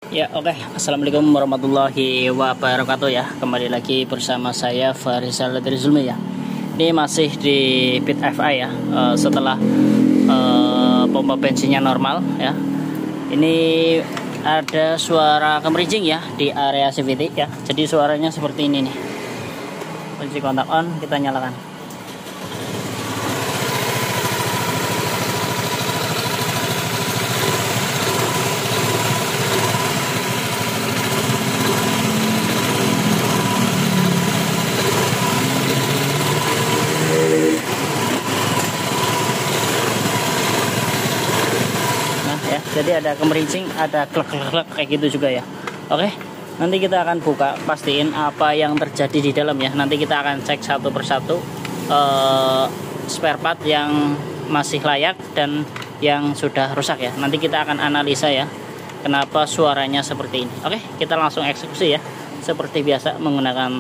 Ya, oke. Assalamualaikum warahmatullahi wabarakatuh ya. Kembali lagi bersama saya Farisal dari Zulmi ya. Ini masih di Pit FI ya. Setelah pompa bensinnya normal ya. Ini ada suara kemerincing ya di area CVT ya. Jadi suaranya seperti ini nih. Kunci kontak on, kita nyalakan. Ya, jadi ada kemerincing, ada klek-klek kayak gitu juga ya. Oke, nanti kita akan buka, pastiin apa yang terjadi di dalam ya. Nanti kita akan cek satu persatu spare part yang masih layak dan yang sudah rusak ya. Nanti kita akan analisa ya, kenapa suaranya seperti ini. Oke, kita langsung eksekusi ya. Seperti biasa menggunakan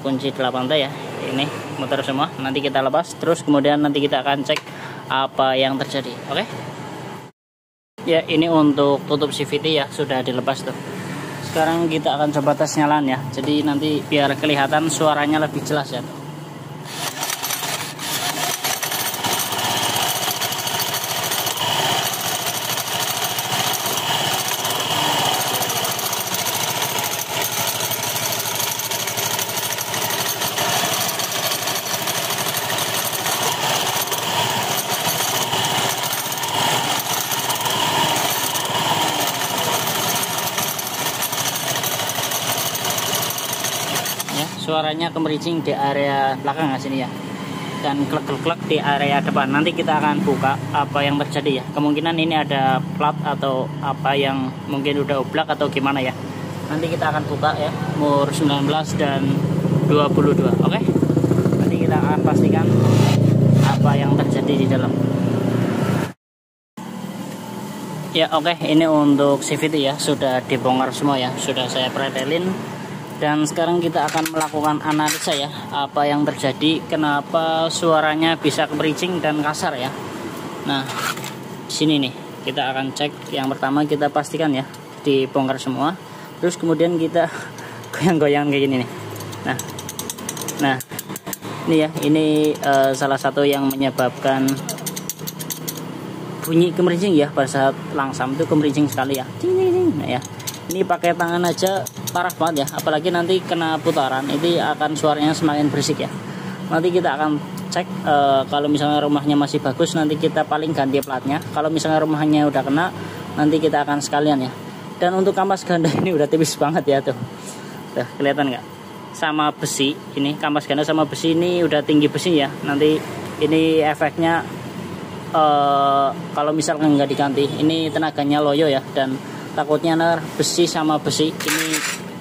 kunci 8 ya. Ini motor semua. Nanti kita lepas, terus kemudian nanti kita akan cek apa yang terjadi. Oke. Ya, ini untuk tutup CVT ya, sudah dilepas tuh. Sekarang kita akan coba tes nyalain ya. Jadi nanti biar kelihatan suaranya lebih jelas ya. Suaranya kemerincing di area belakang ya sini ya, dan klek-klek di area depan. Nanti kita akan buka apa yang terjadi ya. Kemungkinan ini ada plat atau apa yang mungkin udah oblak atau gimana ya. Nanti kita akan buka ya, umur 19 dan 22. Oke, nanti kita akan pastikan apa yang terjadi di dalam ya. Oke, ini untuk CVT ya, sudah dibongkar semua ya, sudah saya pretelin. Dan sekarang kita akan melakukan analisa ya, apa yang terjadi, kenapa suaranya bisa kemerincing dan kasar ya. Nah, sini nih kita akan cek. Yang pertama kita pastikan ya, dibongkar semua. Terus kemudian kita goyang-goyang kayak gini nih. Nah, ini ya, ini salah satu yang menyebabkan bunyi kemerincing ya. Pada saat langsam itu kemerincing sekali ya. Nah ya, ini pakai tangan aja parah banget ya, apalagi nanti kena putaran itu akan suaranya semakin berisik ya. Nanti kita akan cek kalau misalnya rumahnya masih bagus, nanti kita paling ganti platnya. Kalau misalnya rumahnya udah kena, nanti kita akan sekalian ya. Dan untuk kampas ganda ini udah tipis banget ya tuh kelihatan nggak, sama besi ini, kampas ganda sama besi ini udah tinggi besi ya. Nanti ini efeknya kalau misalkan nggak diganti, ini tenaganya loyo ya, dan takutnya besi sama besi ini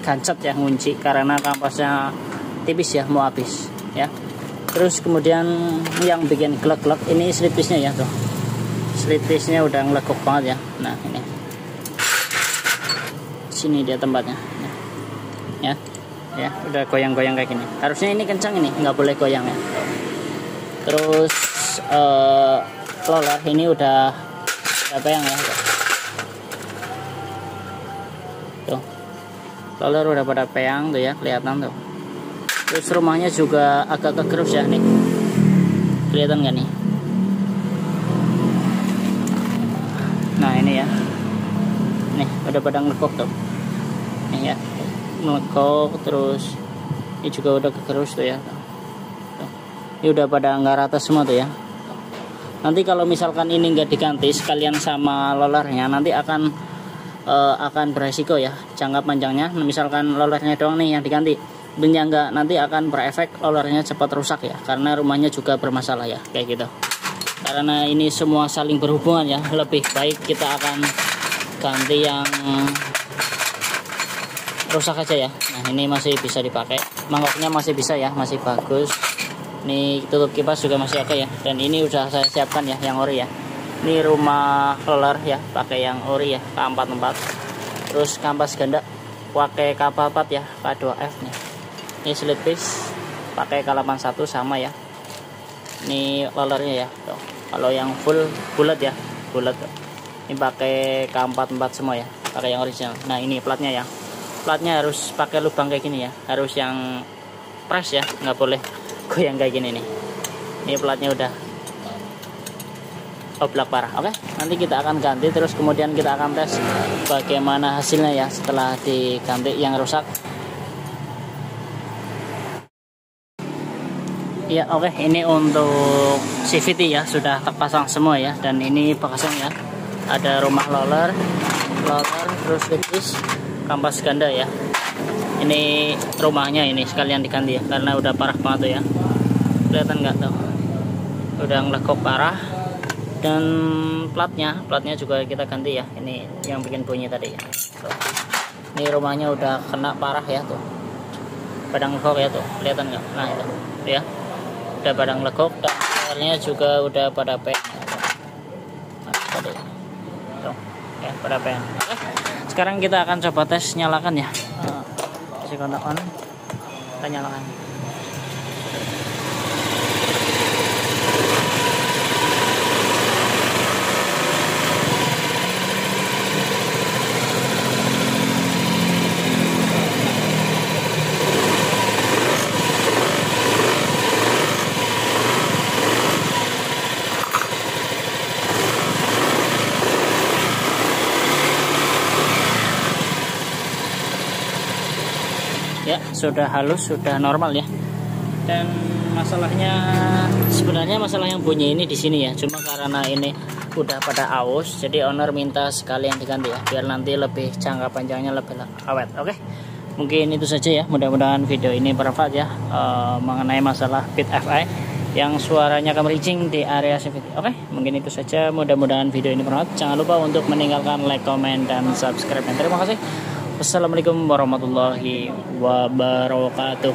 gancet ya, ngunci karena kampasnya tipis ya, mau habis ya. Terus kemudian yang bikin glek-glek ini slipisnya ya tuh, slipisnya udah ngelegok banget ya. Nah ini sini dia tempatnya ya, udah goyang-goyang kayak gini. Harusnya ini kencang, ini nggak boleh goyang ya. Terus roller ini udah apa yang ya tuh, roller udah pada peyang tuh ya, kelihatan tuh. Terus rumahnya juga agak kegerus ya nih, kelihatan nggak nih? Nah ini ya, nih udah pada ngelekok tuh, nih ya, ngelekok. Terus ini juga udah kegerus tuh ya tuh. Ini udah pada nggak rata semua tuh ya. Nanti kalau misalkan ini nggak diganti sekalian sama rollernya, nanti akan beresiko ya jangka panjangnya. Misalkan rollernya doang nih yang diganti, bennya enggak, nanti akan berefek rollernya cepat rusak ya, karena rumahnya juga bermasalah ya kayak gitu. Karena ini semua saling berhubungan ya, lebih baik kita akan ganti yang rusak aja ya. Nah ini masih bisa dipakai, mangkoknya masih bisa ya, masih bagus. Ini tutup kipas juga masih oke ya, dan ini udah saya siapkan ya yang ori ya. Ini rumah roller ya, pakai yang ori ya, K44. Terus kampas ganda pakai K44 ya, K2F nih. Ini slipis pakai K81 sama ya. Ini rollernya ya tuh. Kalau yang full bulat ya, bulat tuh. Ini pakai K44 semua ya. pakai yang original. Nah ini platnya ya, platnya harus pakai lubang kayak gini ya, harus yang press ya, nggak boleh goyang kayak gini nih. Ini platnya udah oblak parah. Oke, nanti kita akan ganti, terus kemudian kita akan tes bagaimana hasilnya ya setelah diganti yang rusak. Ya oke, ini untuk CVT ya, sudah terpasang semua ya, dan ini bekasnya ya, ada rumah roller, terus which kampas ganda ya. Ini rumahnya ini sekalian diganti ya, karena udah parah banget tuh ya, kelihatan nggak tuh, udah ngelekuk parah. Dan platnya juga kita ganti ya, ini yang bikin bunyi tadi ya tuh. Ini rumahnya udah kena parah ya tuh, badang lekuk ya tuh, kelihatan nggak? Nah itu ya, udah badang lekuk, dan airnya juga udah pada pen tadi tuh ya, pada pen. Oke, sekarang kita akan coba tes nyalakan ya, kasih kontak on, kita nyalakan. Ya sudah halus, sudah normal ya. Dan masalahnya sebenarnya masalah yang bunyi ini di sini ya, cuma karena ini udah pada aus, jadi owner minta sekalian diganti ya, biar nanti lebih jangka panjangnya lebih awet. Oke, mungkin itu saja ya, mudah-mudahan video ini bermanfaat ya, mengenai masalah Beat FI yang suaranya kemericing di area CVT. Oke, mungkin itu saja, mudah-mudahan video ini bermanfaat. Jangan lupa untuk meninggalkan like, comment, dan subscribe. Terima kasih. Wassalamualaikum warahmatullahi wabarakatuh.